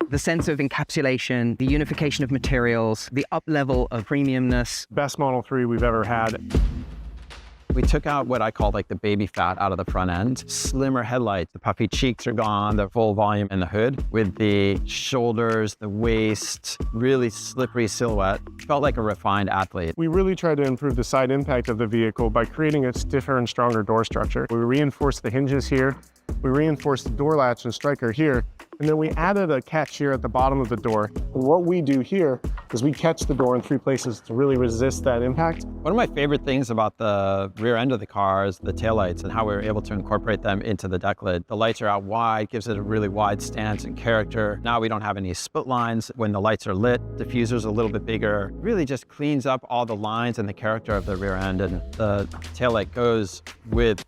The sense of encapsulation, the unification of materials, the up level of premiumness. Best Model 3 we've ever had. We took out what I call like the baby fat out of the front end. Slimmer headlights, the puffy cheeks are gone, the full volume in the hood with the shoulders, the waist, really slippery silhouette. Felt like a refined athlete. We really tried to improve the side impact of the vehicle by creating a stiffer and stronger door structure. We reinforced the hinges here. We reinforced the door latch and striker here. And then we added a catch here at the bottom of the door. And what we do here is we catch the door in 3 places to really resist that impact. One of my favorite things about the rear end of the car is the taillights and how we were able to incorporate them into the deck lid. The lights are out wide, gives it a really wide stance and character. Now we don't have any split lines when the lights are lit. Diffuser's a little bit bigger. Really just cleans up all the lines and the character of the rear end, and the taillight goes with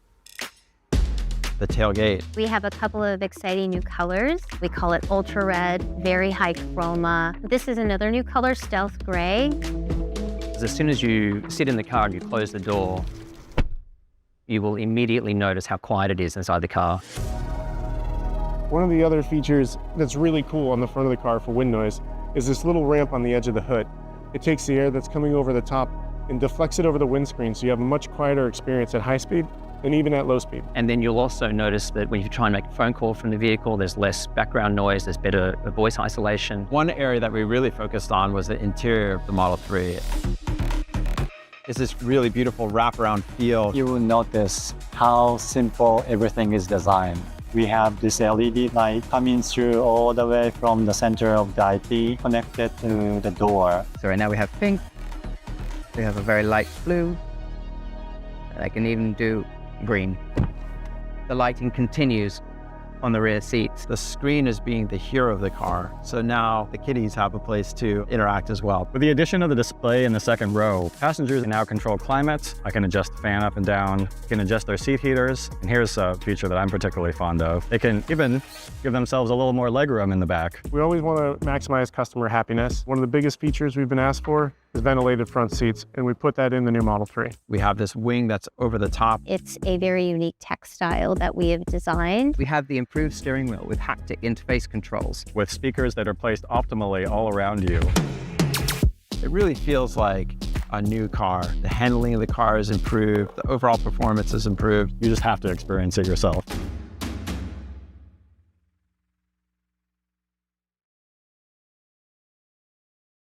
the tailgate. We have a couple of exciting new colors. We call it Ultra Red, very high chroma. This is another new color, Stealth Gray. As soon as you sit in the car and you close the door, you will immediately notice how quiet it is inside the car. One of the other features that's really cool on the front of the car for wind noise is this little ramp on the edge of the hood. It takes the air that's coming over the top and deflects it over the windscreen, so you have a much quieter experience at high speed and even at low speed. And then you'll also notice that when you try and make a phone call from the vehicle, there's less background noise, there's better voice isolation. One area that we really focused on was the interior of the Model 3. It's this really beautiful wraparound feel. You will notice how simple everything is designed. We have this LED light coming through all the way from the center of the IP connected to the door. So right now we have pink, we have a very light blue, and I can even do green. The lighting continues on the rear seats. The screen is being the hero of the car, so now the kiddies have a place to interact as well. With the addition of the display in the second row, passengers can now control climates. I can adjust the fan up and down, can adjust their seat heaters, and here's a feature that I'm particularly fond of. They can even give themselves a little more legroom in the back. We always want to maximize customer happiness. One of the biggest features we've been asked for is ventilated front seats, and we put that in the new Model 3. We have this wing that's over the top. It's a very unique textile that we have designed. We have the improved steering wheel with haptic interface controls. With speakers that are placed optimally all around you. It really feels like a new car. The handling of the car is improved, the overall performance is improved. You just have to experience it yourself.